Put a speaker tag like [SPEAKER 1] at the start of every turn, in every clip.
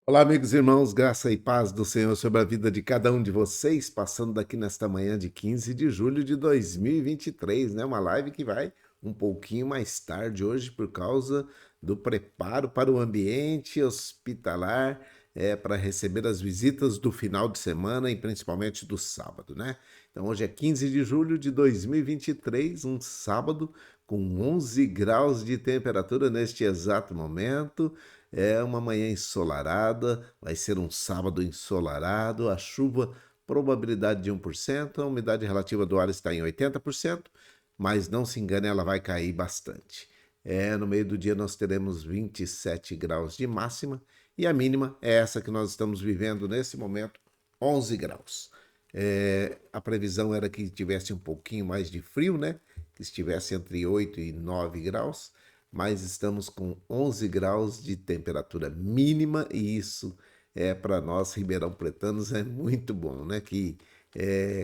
[SPEAKER 1] Olá, amigos e irmãos, graça e paz do Senhor sobre a vida de cada um de vocês, passando daqui nesta manhã de 15 de julho de 2023, né? Uma live que vai um pouquinho mais tarde hoje por causa do preparo para o ambiente hospitalar, para receber as visitas do final de semana e principalmente do sábado, né? Então hoje é 15 de julho de 2023, um sábado com 11 graus de temperatura neste exato momento. É uma manhã ensolarada, vai ser um sábado ensolarado, a chuva, probabilidade de 1%, a umidade relativa do ar está em 80%, mas não se engane, ela vai cair bastante. No meio do dia nós teremos 27 graus de máxima e a mínima é essa que nós estamos vivendo nesse momento, 11 graus. A previsão era que tivesse um pouquinho mais de frio, né? Que estivesse entre 8 e 9 graus, mas estamos com 11 graus de temperatura mínima e isso para nós ribeirão pretanos é muito bom, né? Que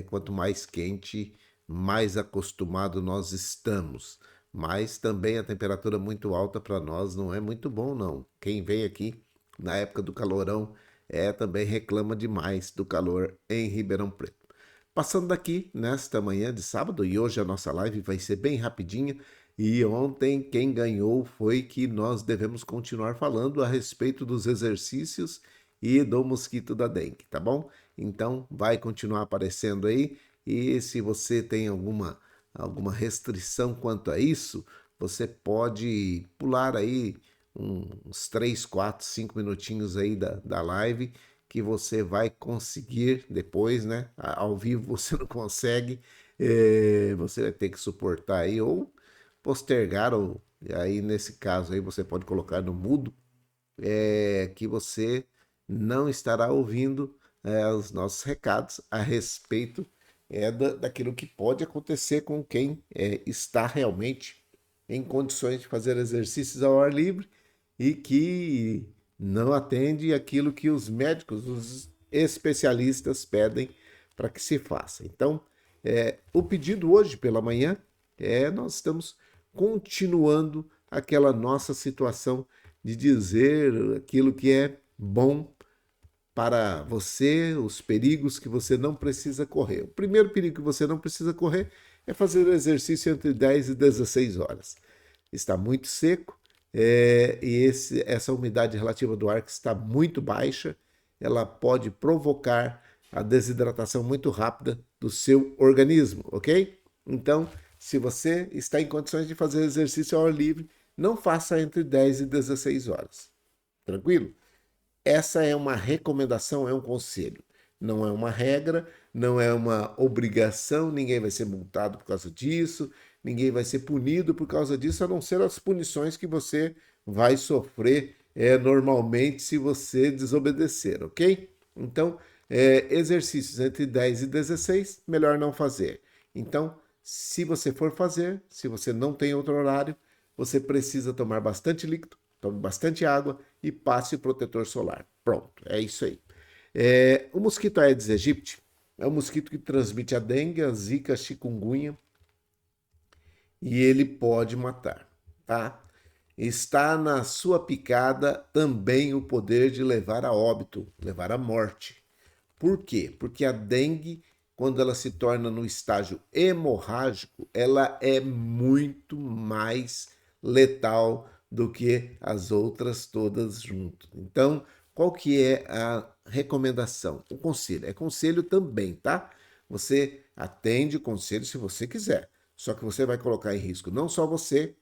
[SPEAKER 1] quanto mais quente, mais acostumado nós estamos. Mas também a temperatura muito alta para nós não é muito bom, não. Quem vem aqui na época do calorão também reclama demais do calor em Ribeirão Preto. Passando daqui nesta manhã de sábado, e hoje a nossa live vai ser bem rapidinha, e ontem quem ganhou foi que nós devemos continuar falando a respeito dos exercícios e do mosquito da dengue, tá bom? Então vai continuar aparecendo aí, e se você tem alguma restrição quanto a isso, você pode pular aí uns 3, 4, 5 minutinhos aí da live que você vai conseguir depois, né? Ao vivo você não consegue, você vai ter que suportar aí ou postergar, ou aí nesse caso aí você pode colocar no mudo, que você não estará ouvindo os nossos recados a respeito daquilo que pode acontecer com quem está realmente em condições de fazer exercícios ao ar livre e que não atende aquilo que os médicos, os especialistas pedem para que se faça. Então, o pedido hoje pela manhã nós estamos continuando aquela nossa situação de dizer aquilo que é bom para você, os perigos que você não precisa correr. O primeiro perigo que você não precisa correr é fazer o exercício entre 10 e 16 horas. Está muito seco e essa umidade relativa do ar que está muito baixa, ela pode provocar a desidratação muito rápida do seu organismo, ok? Então, se você está em condições de fazer exercício ao ar livre, não faça entre 10 e 16 horas. Tranquilo? Essa é uma recomendação, é um conselho. Não é uma regra, não é uma obrigação, ninguém vai ser multado por causa disso, ninguém vai ser punido por causa disso, a não ser as punições que você vai sofrer normalmente se você desobedecer, ok? Então, exercícios entre 10 e 16, melhor não fazer. Então, se você for fazer, se você não tem outro horário, você precisa tomar bastante líquido, tome bastante água e passe o protetor solar. Pronto, é isso aí. O mosquito Aedes aegypti é um mosquito que transmite a dengue, a zika, a chikungunya e ele pode matar, tá? Está na sua picada também o poder de levar a óbito, levar à morte. Por quê? Porque a dengue, quando ela se torna no estágio hemorrágico, ela é muito mais letal do que as outras todas juntas. Então, qual que é a recomendação? O conselho. É conselho também, tá? Você atende o conselho se você quiser. Só que você vai colocar em risco não só você,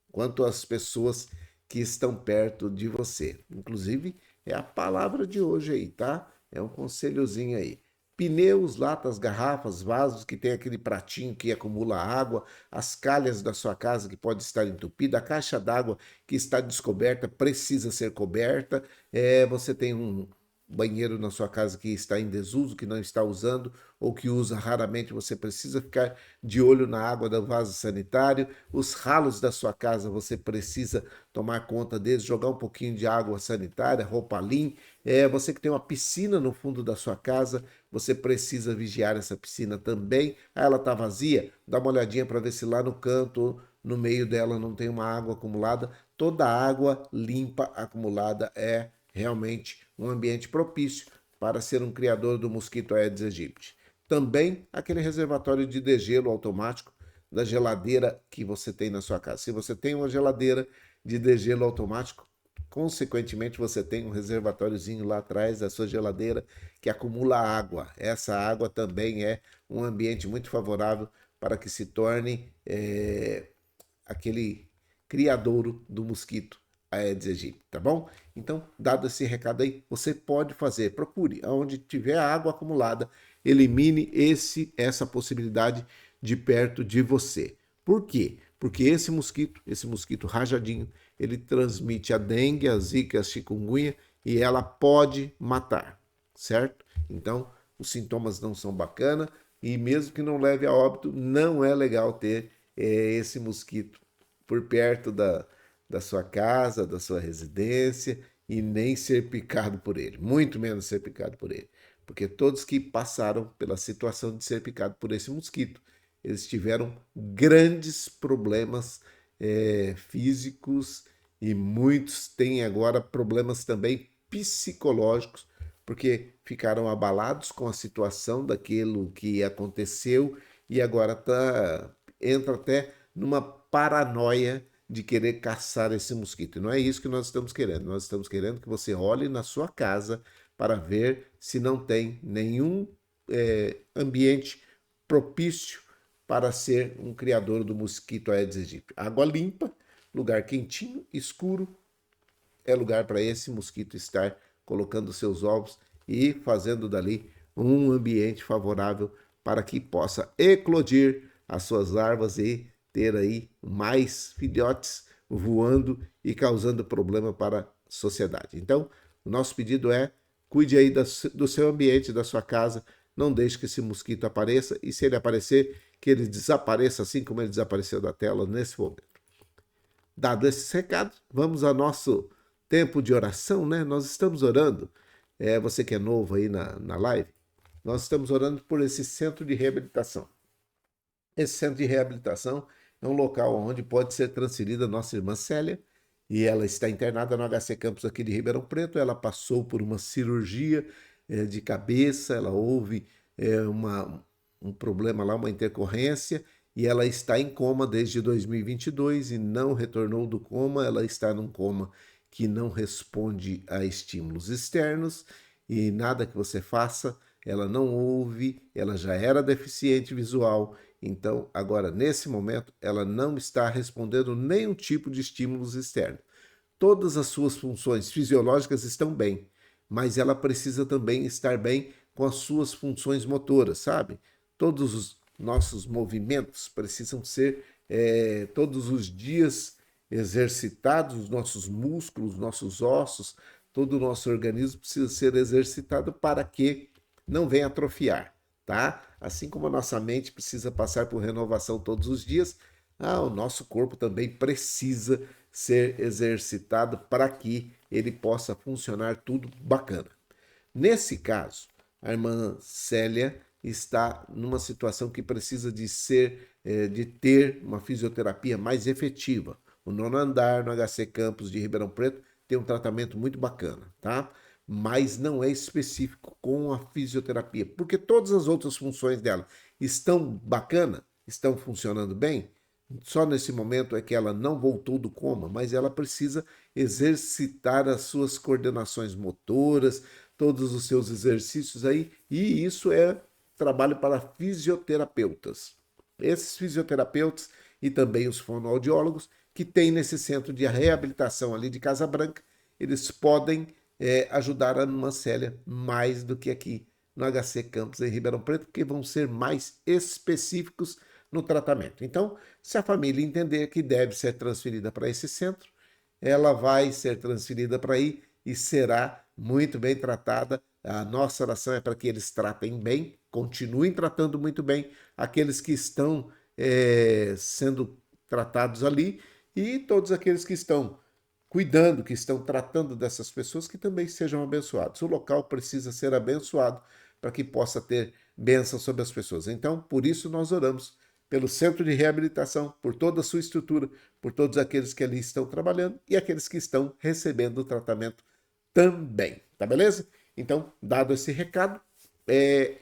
[SPEAKER 1] quanto as pessoas que estão perto de você. Inclusive, é a palavra de hoje aí, tá? É um conselhozinho aí. Pneus, latas, garrafas, vasos que tem aquele pratinho que acumula água, as calhas da sua casa que pode estar entupida, a caixa d'água que está descoberta precisa ser coberta. Você tem um banheiro na sua casa que está em desuso, que não está usando ou que usa raramente, você precisa ficar de olho na água do vaso sanitário. Os ralos da sua casa, você precisa tomar conta deles, jogar um pouquinho de água sanitária, roupa limpa. Você que tem uma piscina no fundo da sua casa, você precisa vigiar essa piscina também. Ela está vazia? Dá uma olhadinha para ver se lá no canto, no meio dela, não tem uma água acumulada. Toda água limpa acumulada é realmente um ambiente propício para ser um criador do mosquito Aedes aegypti. Também aquele reservatório de degelo automático da geladeira que você tem na sua casa. Se você tem uma geladeira de degelo automático, consequentemente você tem um reservatóriozinho lá atrás da sua geladeira que acumula água. Essa água também é um ambiente muito favorável para que se torne aquele criadouro do mosquito Aedes aegypti, tá bom? Então, dado esse recado aí, você pode fazer, procure onde tiver água acumulada, elimine essa possibilidade de perto de você. Por quê? Porque esse mosquito rajadinho, ele transmite a dengue, a zika, a chikungunya e ela pode matar, certo? Então, os sintomas não são bacanas e mesmo que não leve a óbito, não é legal ter esse mosquito por perto da sua casa, da sua residência e nem ser picado por ele, muito menos ser picado por ele. Porque todos que passaram pela situação de ser picado por esse mosquito, eles tiveram grandes problemas físicos e muitos têm agora problemas também psicológicos, porque ficaram abalados com a situação daquilo que aconteceu e agora entra até numa paranoia de querer caçar esse mosquito. E não é isso que nós estamos querendo. Nós estamos querendo que você olhe na sua casa para ver se não tem nenhum ambiente propício para ser um criador do mosquito Aedes aegypti. Água limpa, lugar quentinho, escuro, é lugar para esse mosquito estar colocando seus ovos e fazendo dali um ambiente favorável para que possa eclodir as suas larvas e ter aí mais filhotes voando e causando problema para a sociedade. Então, o nosso pedido é: cuide aí do seu ambiente, da sua casa, não deixe que esse mosquito apareça e se ele aparecer, que ele desapareça assim como ele desapareceu da tela nesse momento. Dado esse recado, vamos ao nosso tempo de oração, né? Nós estamos orando, você que é novo aí na live, nós estamos orando por esse centro de reabilitação. Esse centro de reabilitação é um local onde pode ser transferida a nossa irmã Célia, e ela está internada no HC Campus aqui de Ribeirão Preto. Ela passou por uma cirurgia de cabeça, ela houve um problema lá, uma intercorrência, e ela está em coma desde 2022 e não retornou do coma. Ela está num coma que não responde a estímulos externos e nada que você faça, ela não ouve, ela já era deficiente visual, então agora nesse momento ela não está respondendo nenhum tipo de estímulos externos. Todas as suas funções fisiológicas estão bem, mas ela precisa também estar bem com as suas funções motoras, sabe? Todos os nossos movimentos precisam ser todos os dias exercitados, os nossos músculos, nossos ossos, todo o nosso organismo precisa ser exercitado para que não venha atrofiar, tá? Assim como a nossa mente precisa passar por renovação todos os dias, o nosso corpo também precisa ser exercitado para que ele possa funcionar tudo bacana. Nesse caso, a irmã Célia está numa situação que precisa de ter uma fisioterapia mais efetiva. O nono andar no HC Campus de Ribeirão Preto tem um tratamento muito bacana, tá? Mas não é específico com a fisioterapia, porque todas as outras funções dela estão bacana, estão funcionando bem. Só nesse momento é que ela não voltou do coma, mas ela precisa exercitar as suas coordenações motoras, todos os seus exercícios aí, e isso é trabalho para fisioterapeutas. Esses fisioterapeutas e também os fonoaudiólogos que tem nesse centro de reabilitação ali de Casa Branca, eles podem ajudar a irmã Célia mais do que aqui no HC Campus em Ribeirão Preto, porque vão ser mais específicos no tratamento. Então, se a família entender que deve ser transferida para esse centro, ela vai ser transferida para aí e será muito bem tratada. A nossa oração é para que eles tratem bem, continuem tratando muito bem aqueles que estão sendo tratados ali e todos aqueles que estão cuidando, que estão tratando dessas pessoas, que também sejam abençoados. O local precisa ser abençoado para que possa ter bênção sobre as pessoas. Então, por isso nós oramos pelo centro de reabilitação, por toda a sua estrutura, por todos aqueles que ali estão trabalhando e aqueles que estão recebendo o tratamento também, tá beleza? Então, dado esse recado,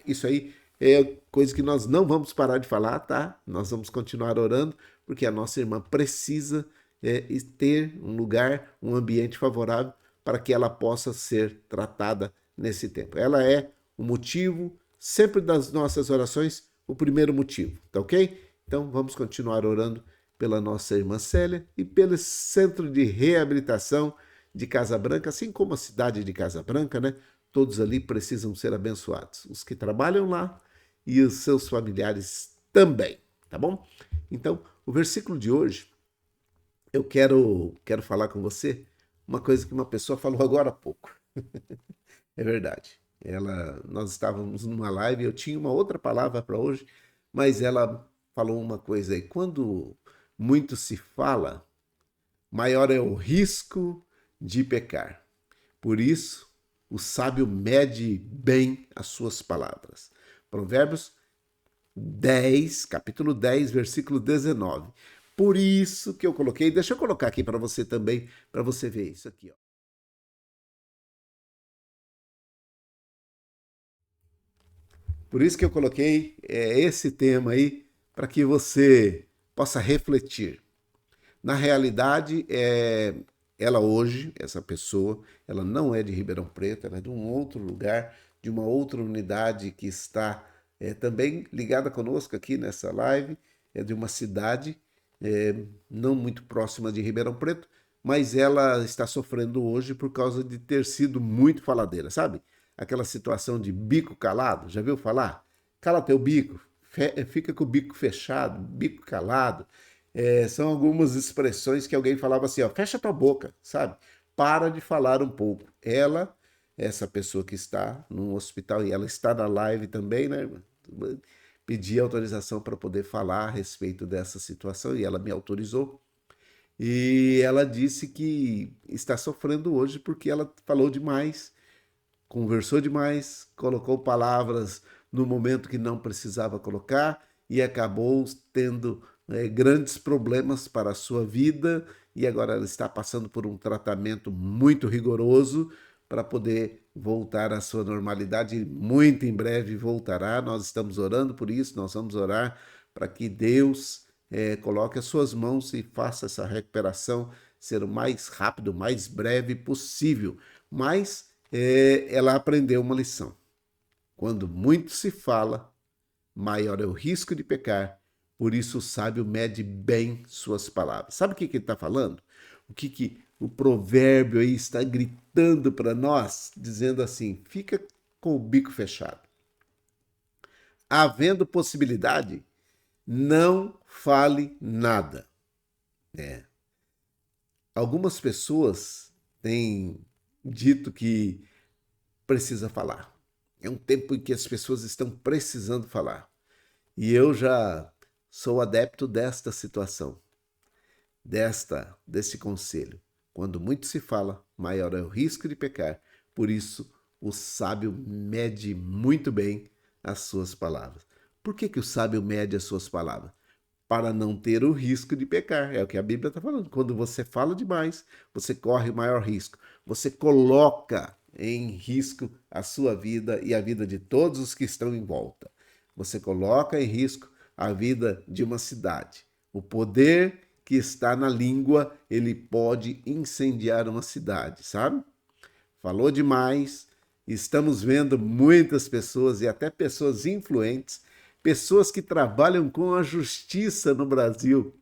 [SPEAKER 1] isso aí é coisa que nós não vamos parar de falar, tá? Nós vamos continuar orando, porque a nossa irmã precisa ter um lugar, um ambiente favorável para que ela possa ser tratada nesse tempo. Ela é o motivo sempre das nossas orações, o primeiro motivo, tá ok? Então vamos continuar orando pela nossa irmã Célia e pelo Centro de Reabilitação de Casa Branca, assim como a cidade de Casa Branca, né? Todos ali precisam ser abençoados. Os que trabalham lá e os seus familiares também, tá bom? Então, o versículo de hoje, eu quero falar com você uma coisa que uma pessoa falou agora há pouco. É verdade. Nós estávamos numa live, eu tinha uma outra palavra para hoje, mas ela falou uma coisa aí. Quando muito se fala, maior é o risco de pecar. Por isso, o sábio mede bem as suas palavras. Provérbios 10, capítulo 10, versículo 19. Por isso que eu coloquei, deixa eu colocar aqui para você também, para você ver isso aqui, ó. Por isso que eu coloquei esse tema aí, para que você possa refletir. Na realidade, ela hoje, essa pessoa, ela não é de Ribeirão Preto, ela é de um outro lugar, de uma outra unidade que está também ligada conosco aqui nessa live, é de uma cidade não muito próxima de Ribeirão Preto, mas ela está sofrendo hoje por causa de ter sido muito faladeira, sabe? Aquela situação de bico calado, já viu falar? Cala teu bico, fica com o bico fechado, bico calado. São algumas expressões que alguém falava assim, ó, fecha tua boca, sabe? Para de falar um pouco. Ela, essa pessoa que está no hospital, e ela está na live também, né, irmã? Pedi autorização para poder falar a respeito dessa situação e ela me autorizou. E ela disse que está sofrendo hoje porque ela falou demais, conversou demais, colocou palavras no momento que não precisava colocar e acabou tendo grandes problemas para a sua vida e agora ela está passando por um tratamento muito rigoroso para poder voltar à sua normalidade e muito em breve voltará. Nós estamos orando por isso, nós vamos orar para que Deus coloque as suas mãos e faça essa recuperação ser o mais rápido, o mais breve possível. Mas ela aprendeu uma lição. Quando muito se fala, maior é o risco de pecar. Por isso o sábio mede bem suas palavras. Sabe o que ele está falando? O que o provérbio aí está gritando para nós, dizendo assim: fica com o bico fechado. Havendo possibilidade, não fale nada. É. Algumas pessoas têm dito que precisa falar. É um tempo em que as pessoas estão precisando falar. E eu já sou adepto desta situação, desse conselho. Quando muito se fala, maior é o risco de pecar. Por isso, o sábio mede muito bem as suas palavras. Por que o sábio mede as suas palavras? Para não ter o risco de pecar. É o que a Bíblia está falando. Quando você fala demais, você corre o maior risco. Você coloca em risco a sua vida e a vida de todos os que estão em volta. Você coloca em risco a vida de uma cidade. O poder que está na língua, ele pode incendiar uma cidade, sabe? Falou demais. Estamos vendo muitas pessoas e até pessoas influentes, pessoas que trabalham com a justiça no Brasil,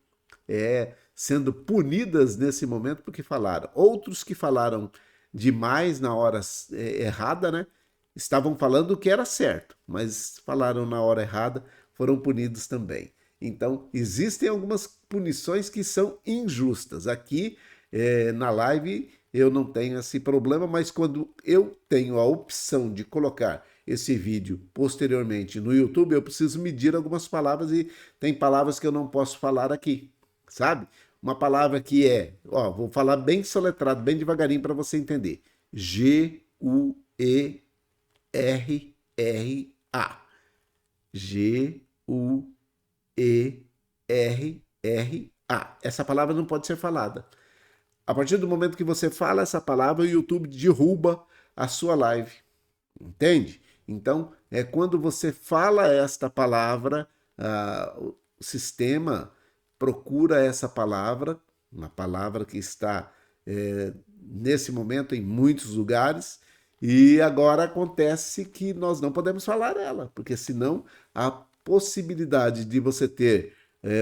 [SPEAKER 1] sendo punidas nesse momento porque falaram. Outros que falaram demais na hora errada, né? Estavam falando o que era certo, mas falaram na hora errada, foram punidos também. Então, existem algumas punições que são injustas. Aqui na live eu não tenho esse problema, mas quando eu tenho a opção de colocar esse vídeo posteriormente no YouTube, eu preciso medir algumas palavras e tem palavras que eu não posso falar aqui, sabe? Uma palavra que ó, vou falar bem soletrado, bem devagarinho para você entender. G-U-E-R-R-A. G-U-E-R-R-A. Essa palavra não pode ser falada. A partir do momento que você fala essa palavra, o YouTube derruba a sua live. Entende? Então, é quando você fala esta palavra, o sistema procura essa palavra, uma palavra que está nesse momento em muitos lugares, e agora acontece que nós não podemos falar ela, porque senão a possibilidade de você ter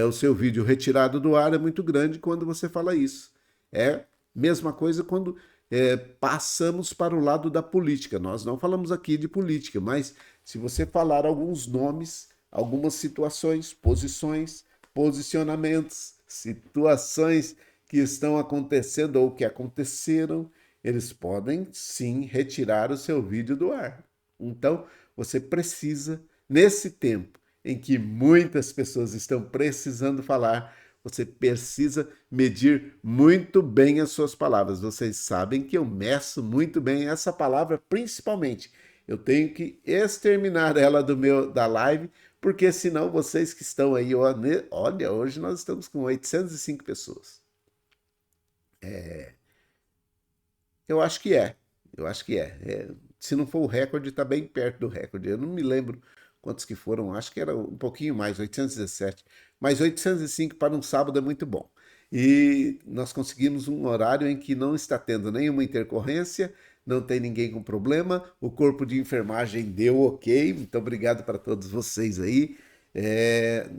[SPEAKER 1] o seu vídeo retirado do ar é muito grande quando você fala isso. É mesma coisa quando passamos para o lado da política. Nós não falamos aqui de política, mas se você falar alguns nomes, algumas situações, posições, posicionamentos, situações que estão acontecendo ou que aconteceram, eles podem sim retirar o seu vídeo do ar. Então, você precisa, nesse tempo em que muitas pessoas estão precisando falar, você precisa medir muito bem as suas palavras. Vocês sabem que eu meço muito bem essa palavra, principalmente. Eu tenho que exterminar ela da live, porque senão vocês que estão aí, olha, hoje nós estamos com 805 pessoas. Eu acho que é. Eu acho que é. Se não for o recorde, está bem perto do recorde. Eu não me lembro quantos que foram. Acho que era um pouquinho mais, 817. Mas 805 para um sábado é muito bom. E nós conseguimos um horário em que não está tendo nenhuma intercorrência, não tem ninguém com problema. O corpo de enfermagem deu ok. Muito obrigado para todos vocês aí.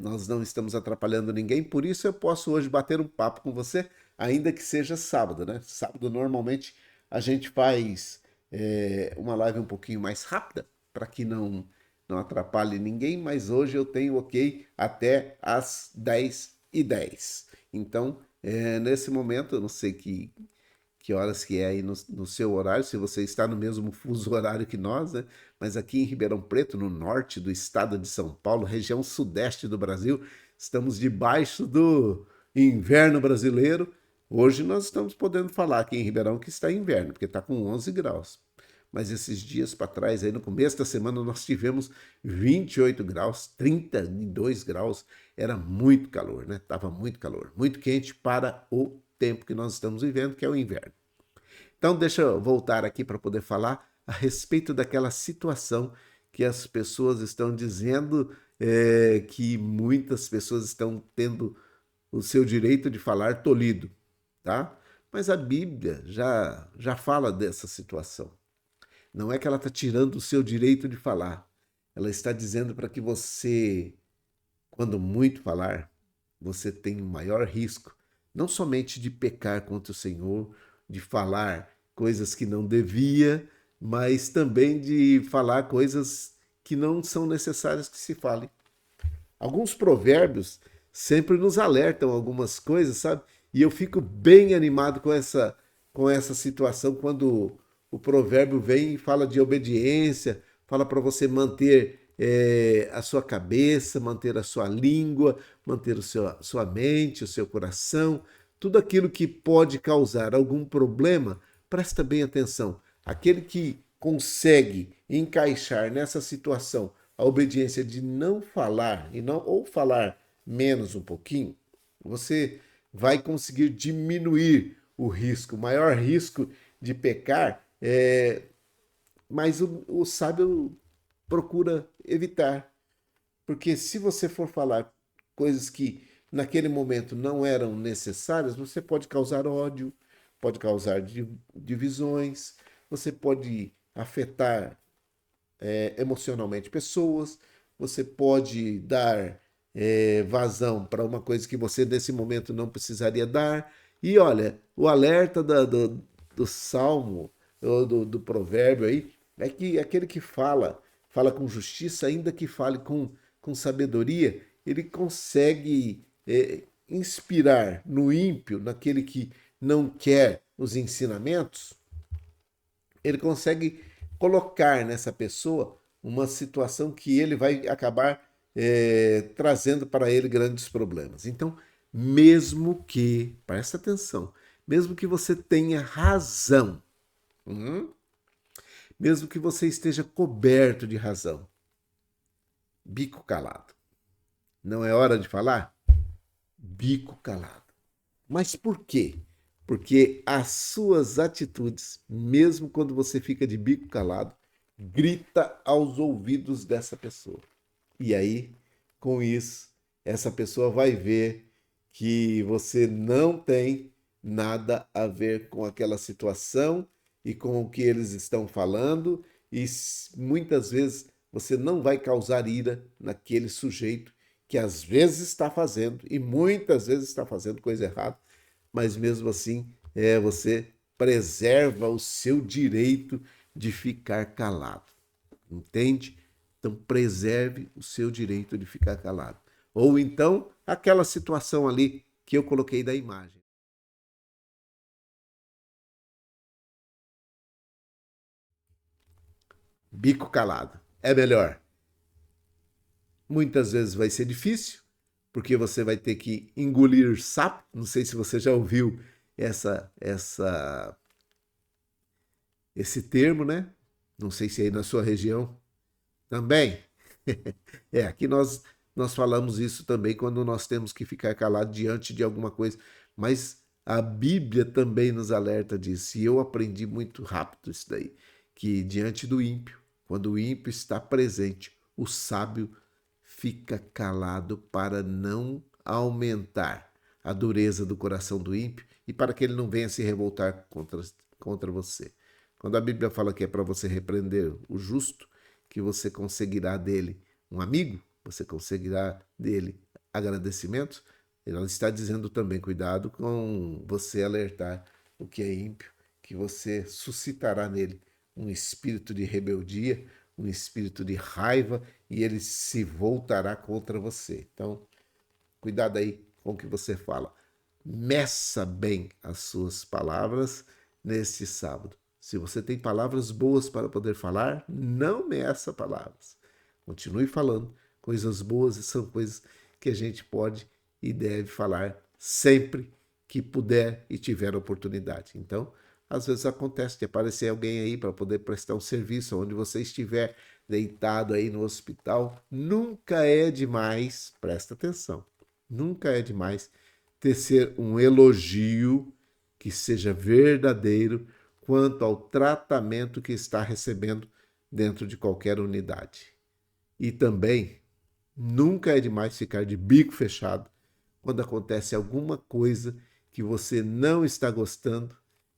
[SPEAKER 1] Nós não estamos atrapalhando ninguém, por isso eu posso hoje bater um papo com você, ainda que seja sábado, né? Sábado normalmente a gente faz uma live um pouquinho mais rápida, para que não atrapalhe ninguém, mas hoje eu tenho ok até às 10h10. Então, nesse momento, eu não sei que horas que é aí no seu horário, se você está no mesmo fuso horário que nós, né? Mas aqui em Ribeirão Preto, no norte do estado de São Paulo, região sudeste do Brasil, estamos debaixo do inverno brasileiro. Hoje nós estamos podendo falar aqui em Ribeirão que está inverno, porque está com 11 graus. Mas esses dias para trás, aí no começo da semana, nós tivemos 28 graus, 32 graus. Era muito calor, né? Tava muito calor, muito quente para o tempo que nós estamos vivendo, que é o inverno. Então, deixa eu voltar aqui para poder falar a respeito daquela situação que as pessoas estão dizendo que muitas pessoas estão tendo o seu direito de falar tolhido, tá? Mas a Bíblia já fala dessa situação. Não é que ela está tirando o seu direito de falar. Ela está dizendo para que você, quando muito falar, você tem um maior risco, não somente de pecar contra o Senhor, de falar coisas que não devia, mas também de falar coisas que não são necessárias que se falem. Alguns provérbios sempre nos alertam algumas coisas, sabe? E eu fico bem animado com essa situação quando o provérbio vem e fala de obediência, fala para você manter a sua cabeça, manter a sua língua, manter sua mente, o seu coração, tudo aquilo que pode causar algum problema, presta bem atenção. Aquele que consegue encaixar nessa situação a obediência de não falar e não ou falar menos um pouquinho, você vai conseguir diminuir o risco. O maior risco de pecar mas o sábio procura evitar. Porque se você for falar coisas que naquele momento não eram necessárias, você pode causar ódio, pode causar divisões, você pode afetar emocionalmente pessoas, você pode dar vazão para uma coisa que você nesse momento não precisaria dar. E olha, o alerta do salmo, ou do provérbio aí, é que aquele que fala com justiça, ainda que fale com sabedoria, ele consegue inspirar no ímpio, naquele que não quer os ensinamentos, ele consegue colocar nessa pessoa uma situação que ele vai acabar trazendo para ele grandes problemas. Então, mesmo que, presta atenção, mesmo que você tenha razão, mesmo que você esteja coberto de razão, bico calado. Não é hora de falar? Bico calado. Mas por quê? porque as suas atitudes, mesmo quando você fica de bico calado, grita aos ouvidos dessa pessoa. E aí, com isso, essa pessoa vai ver que você não tem nada a ver com aquela situação e com o que eles estão falando, e muitas vezes você não vai causar ira naquele sujeito que às vezes está fazendo e muitas vezes está fazendo coisa errada, mas mesmo assim você preserva o seu direito de ficar calado. Entende? Então, preserve o seu direito de ficar calado. Ou então, aquela situação ali que eu coloquei da imagem. Bico calado. É melhor. Muitas vezes vai ser difícil, porque você vai ter que engolir sapo. Não sei se você já ouviu essa, essa, esse termo, né? Não sei se aí na sua região também. Aqui nós falamos isso também quando nós temos que ficar calado diante de alguma coisa, mas a Bíblia também nos alerta disso, e eu aprendi muito rápido isso daí, que diante do ímpio, quando o ímpio está presente, o sábio fica calado para não aumentar a dureza do coração do ímpio e para que ele não venha se revoltar contra você. Quando a Bíblia fala que é para você repreender o justo, que você conseguirá dele um amigo, você conseguirá dele agradecimentos, ela está dizendo também, cuidado com você alertar o que é ímpio, que você suscitará nele um espírito de rebeldia, um espírito de raiva e ele se voltará contra você. Então, cuidado aí com o que você fala. Meça bem as suas palavras neste sábado. Se você tem palavras boas para poder falar, não meça palavras. Continue falando. Coisas boas são coisas que a gente pode e deve falar sempre que puder e tiver oportunidade. Então, às vezes acontece de aparecer alguém aí para poder prestar um serviço onde você estiver deitado aí no hospital. Nunca é demais, presta atenção, nunca é demais tecer um elogio que seja verdadeiro quanto ao tratamento que está recebendo dentro de qualquer unidade. E também nunca é demais ficar de bico fechado quando acontece alguma coisa que você não está gostando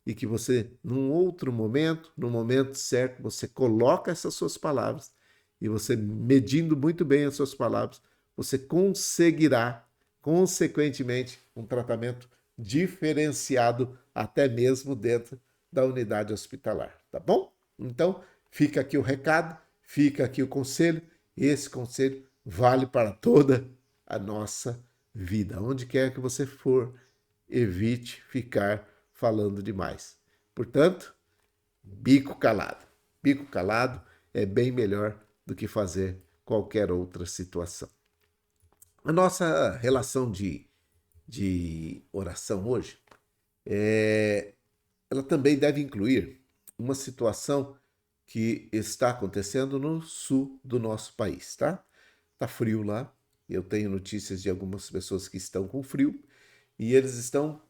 [SPEAKER 1] e que você, num outro momento, no momento certo, você coloca essas suas palavras e você, medindo muito bem as suas palavras, você conseguirá, consequentemente, um tratamento diferenciado até mesmo dentro da unidade hospitalar, tá bom? Então, fica aqui o recado, fica aqui o conselho. Esse conselho vale para toda a nossa vida. Onde quer que você for, evite ficar falando demais. Portanto, bico calado. Bico calado é bem melhor do que fazer qualquer outra situação. A nossa relação de oração hoje, ela também deve incluir uma situação que está acontecendo no sul do nosso país, tá? Tá frio lá. Eu tenho notícias de algumas pessoas que estão com frio e eles estão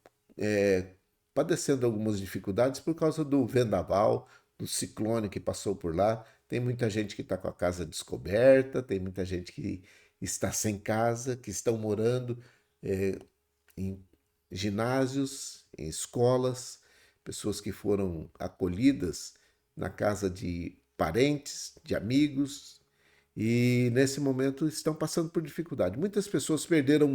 [SPEAKER 1] padecendo algumas dificuldades por causa do vendaval, do ciclone que passou por lá. Tem muita gente que está com a casa descoberta, tem muita gente que está sem casa, que estão morando em ginásios, em escolas, pessoas que foram acolhidas na casa de parentes, de amigos, e nesse momento estão passando por dificuldade. Muitas pessoas perderam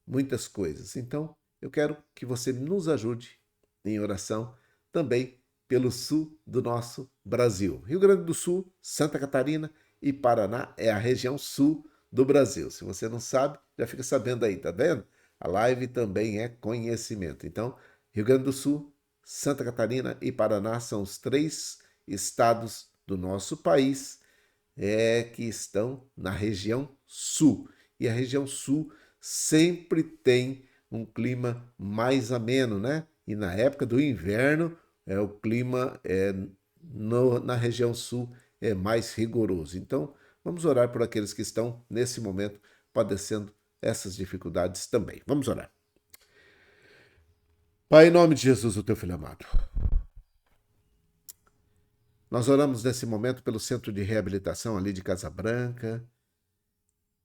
[SPEAKER 1] muitas coisas. Então, eu quero que você nos ajude em oração também pelo sul do nosso Brasil. Rio Grande do Sul, Santa Catarina e Paraná é a região sul do Brasil. Se você não sabe, já fica sabendo aí, tá vendo? A live também é conhecimento. Então, Rio Grande do Sul, Santa Catarina e Paraná são os 3 estados do nosso país que estão na região sul. E a região sul sempre tem um clima mais ameno, né? E na época do inverno, o clima na região sul é mais rigoroso. Então, vamos orar por aqueles que estão, nesse momento, padecendo essas dificuldades também. Vamos orar. Pai, em nome de Jesus, o teu filho amado, nós oramos nesse momento pelo centro de reabilitação ali de Casa Branca,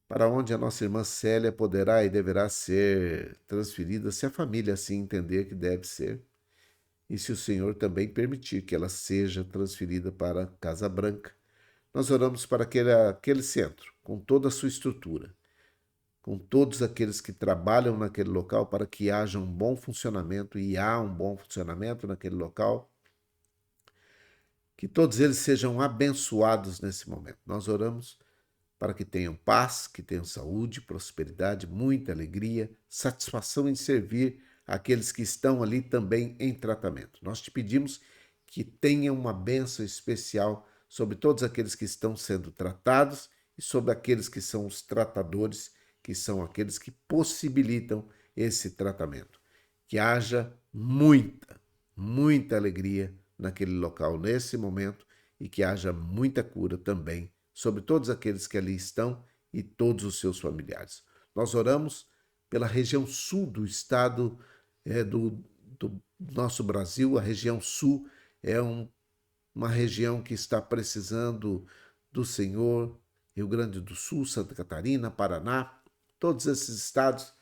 [SPEAKER 1] para onde a nossa irmã Célia poderá e deverá ser transferida, se a família assim entender que deve ser, e se o Senhor também permitir que ela seja transferida para Casa Branca. Nós oramos para aquele centro, com toda a sua estrutura, com todos aqueles que trabalham naquele local, para que haja um bom funcionamento, e há um bom funcionamento naquele local, que todos eles sejam abençoados nesse momento. Nós oramos para que tenham paz, que tenham saúde, prosperidade, muita alegria, satisfação em servir aqueles que estão ali também em tratamento. Nós te pedimos que tenha uma bênção especial sobre todos aqueles que estão sendo tratados e sobre aqueles que são os tratadores, que são aqueles que possibilitam esse tratamento. Que haja muita alegria naquele local nesse momento e que haja muita cura também sobre todos aqueles que ali estão e todos os seus familiares. Nós oramos pela região sul do estado do nosso Brasil. A região sul é uma região que está precisando do Senhor. Rio Grande do Sul, Santa Catarina, Paraná, todos esses estados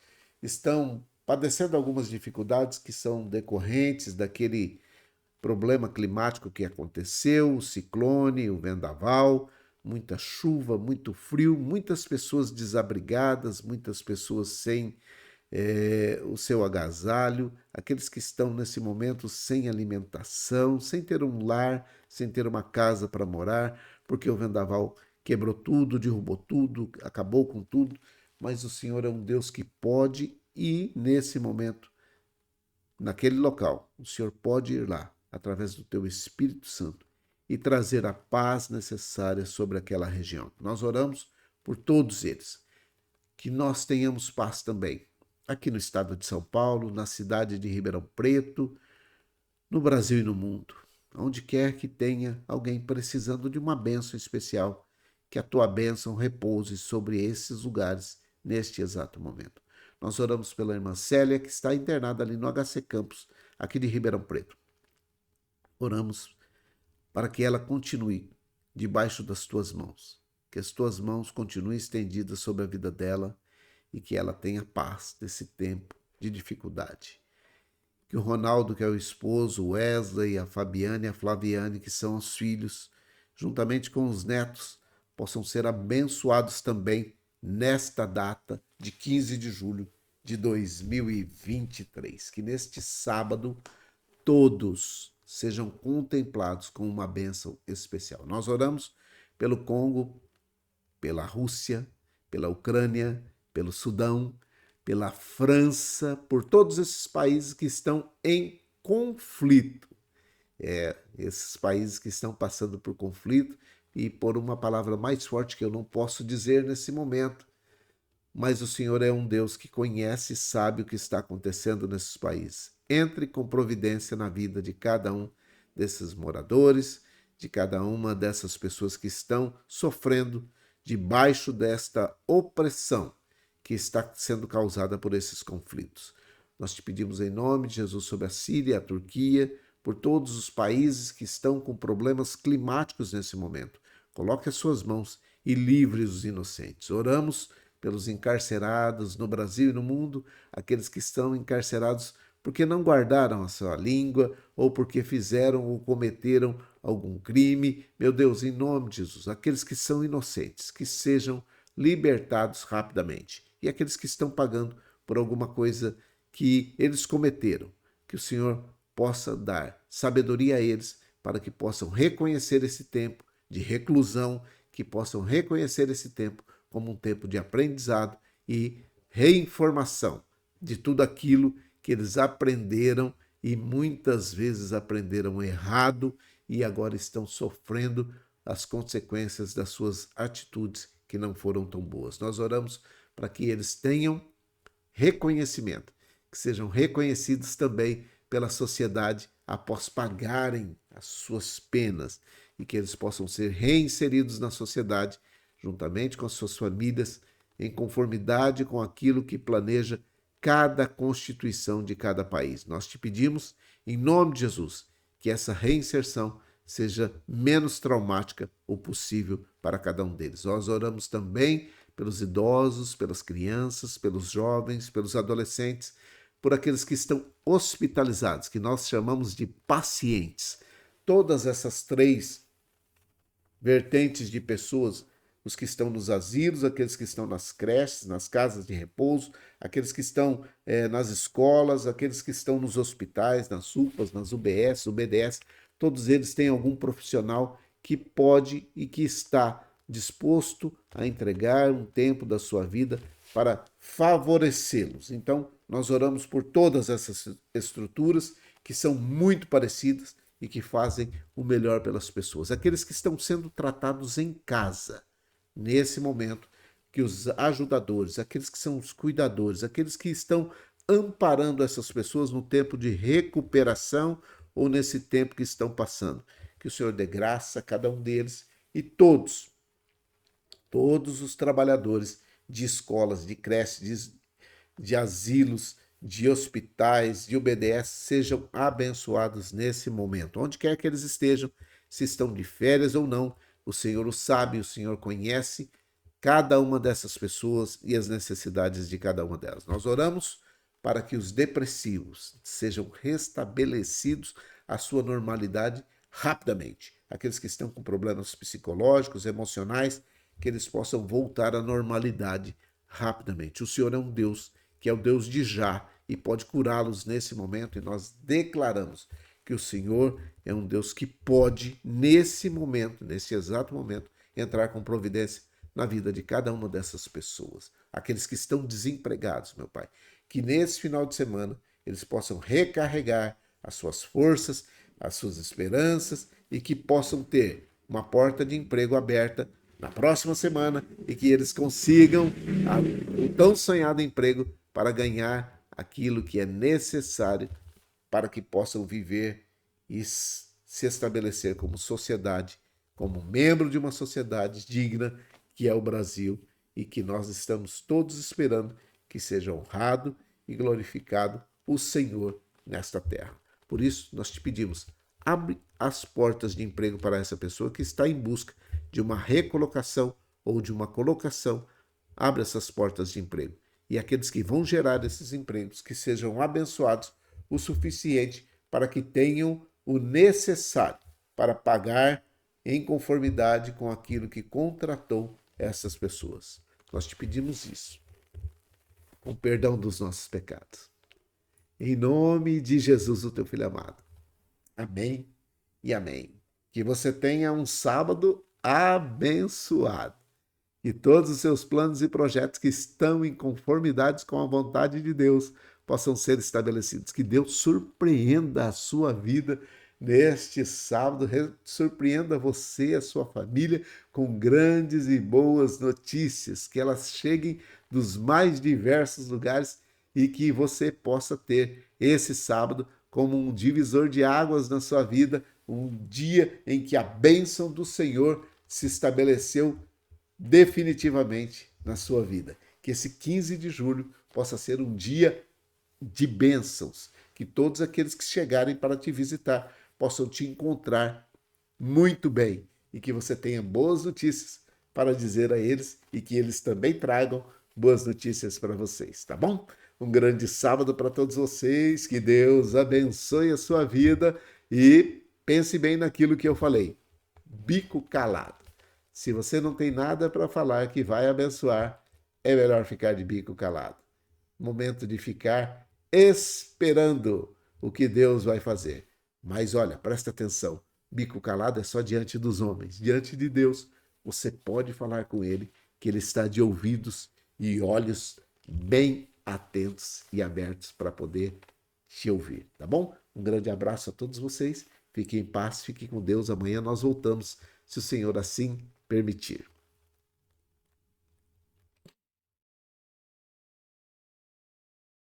[SPEAKER 1] estão padecendo algumas dificuldades que são decorrentes daquele problema climático que aconteceu, o ciclone, o vendaval, muita chuva, muito frio, muitas pessoas desabrigadas, muitas pessoas sem o seu agasalho, aqueles que estão nesse momento sem alimentação, sem ter um lar, sem ter uma casa para morar, porque o vendaval quebrou tudo, derrubou tudo, acabou com tudo, mas o Senhor é um Deus que pode ir nesse momento, naquele local. O Senhor pode ir lá, através do teu Espírito Santo, e trazer a paz necessária sobre aquela região. Nós oramos por todos eles. Que nós tenhamos paz também, aqui no estado de São Paulo, na cidade de Ribeirão Preto, no Brasil e no mundo. Onde quer que tenha alguém precisando de uma bênção especial, que a tua bênção repouse sobre esses lugares neste exato momento. Nós oramos pela irmã Célia, que está internada ali no HC Campus, aqui de Ribeirão Preto. Oramos para que ela continue debaixo das tuas mãos, que as tuas mãos continuem estendidas sobre a vida dela e que ela tenha paz nesse tempo de dificuldade. Que o Ronaldo, que é o esposo, o Wesley, a Fabiane e a Flaviane, que são os filhos, juntamente com os netos, possam ser abençoados também nesta data de 15 de julho de 2023. Que neste sábado todos sejam contemplados com uma bênção especial. Nós oramos pelo Congo, pela Rússia, pela Ucrânia, pelo Sudão, pela França, por todos esses países que estão em conflito. Esses países que estão passando por conflito, e por uma palavra mais forte que eu não posso dizer nesse momento, mas o Senhor é um Deus que conhece e sabe o que está acontecendo nesses países. Entre com providência na vida de cada um desses moradores, de cada uma dessas pessoas que estão sofrendo debaixo desta opressão que está sendo causada por esses conflitos. Nós te pedimos em nome de Jesus sobre a Síria, a Turquia, por todos os países que estão com problemas climáticos nesse momento. Coloque as suas mãos e livre os inocentes. Oramos pelos encarcerados no Brasil e no mundo, aqueles que estão encarcerados porque não guardaram a sua língua ou porque fizeram ou cometeram algum crime. Meu Deus, em nome de Jesus, aqueles que são inocentes, que sejam libertados rapidamente. E aqueles que estão pagando por alguma coisa que eles cometeram, que o Senhor possa dar sabedoria a eles para que possam reconhecer esse tempo de reclusão, que possam reconhecer esse tempo como um tempo de aprendizado e reinformação de tudo aquilo que eles aprenderam e muitas vezes aprenderam errado e agora estão sofrendo as consequências das suas atitudes que não foram tão boas. Nós oramos para que eles tenham reconhecimento, que sejam reconhecidos também pela sociedade após pagarem as suas penas e que eles possam ser reinseridos na sociedade juntamente com as suas famílias, em conformidade com aquilo que planeja cada constituição de cada país. Nós te pedimos, em nome de Jesus, que essa reinserção seja menos traumática o possível para cada um deles. Nós oramos também pelos idosos, pelas crianças, pelos jovens, pelos adolescentes, por aqueles que estão hospitalizados, que nós chamamos de pacientes. Todas essas três vertentes de pessoas, os que estão nos asilos, aqueles que estão nas creches, nas casas de repouso, aqueles que estão nas escolas, aqueles que estão nos hospitais, nas UPAs, nas UBS, UBDS, todos eles têm algum profissional que pode e que está disposto a entregar um tempo da sua vida para favorecê-los. Então, nós oramos por todas essas estruturas que são muito parecidas e que fazem o melhor pelas pessoas. Aqueles que estão sendo tratados em casa, nesse momento, que os ajudadores, aqueles que são os cuidadores, aqueles que estão amparando essas pessoas no tempo de recuperação ou nesse tempo que estão passando. Que o Senhor dê graça a cada um deles e todos os trabalhadores de escolas, de creches, de asilos, de hospitais, de UBDS, sejam abençoados nesse momento. Onde quer que eles estejam, se estão de férias ou não, o Senhor o sabe, o Senhor conhece cada uma dessas pessoas e as necessidades de cada uma delas. Nós oramos para que os depressivos sejam restabelecidos à sua normalidade rapidamente. Aqueles que estão com problemas psicológicos, emocionais, que eles possam voltar à normalidade rapidamente. O Senhor é um Deus que é o Deus de já e pode curá-los nesse momento, e nós declaramos que o Senhor é um Deus que pode, nesse momento, nesse exato momento, entrar com providência na vida de cada uma dessas pessoas. Aqueles que estão desempregados, meu Pai, que nesse final de semana eles possam recarregar as suas forças, as suas esperanças e que possam ter uma porta de emprego aberta na próxima semana e que eles consigam o tão sonhado emprego para ganhar aquilo que é necessário para que possam viver e se estabelecer como sociedade, como membro de uma sociedade digna que é o Brasil e que nós estamos todos esperando que seja honrado e glorificado o Senhor nesta terra. Por isso, nós te pedimos, abre as portas de emprego para essa pessoa que está em busca de uma recolocação ou de uma colocação, abre essas portas de emprego. E aqueles que vão gerar esses empregos, que sejam abençoados o suficiente para que tenham o necessário para pagar em conformidade com aquilo que contratou essas pessoas. Nós te pedimos isso, com perdão dos nossos pecados. Em nome de Jesus, o teu Filho amado. Amém e amém. Que você tenha um sábado abençoado. E todos os seus planos e projetos que estão em conformidade com a vontade de Deus possam ser estabelecidos. Que Deus surpreenda a sua vida neste sábado, surpreenda você e a sua família com grandes e boas notícias, que elas cheguem dos mais diversos lugares e que você possa ter esse sábado como um divisor de águas na sua vida, um dia em que a bênção do Senhor se estabeleceu definitivamente na sua vida. Que esse 15 de julho possa ser um dia de bênçãos, que todos aqueles que chegarem para te visitar possam te encontrar muito bem e que você tenha boas notícias para dizer a eles e que eles também tragam boas notícias para vocês, tá bom? Um grande sábado para todos vocês, que Deus abençoe a sua vida e pense bem naquilo que eu falei. Bico calado. Se você não tem nada para falar que vai abençoar, é melhor ficar de bico calado. Momento de ficar esperando o que Deus vai fazer. Mas olha, presta atenção, bico calado é só diante dos homens. Diante de Deus, você pode falar com Ele, que Ele está de ouvidos e olhos bem atentos e abertos para poder te ouvir, tá bom? Um grande abraço a todos vocês, fiquem em paz, fiquem com Deus, amanhã nós voltamos, se o Senhor assim permitir.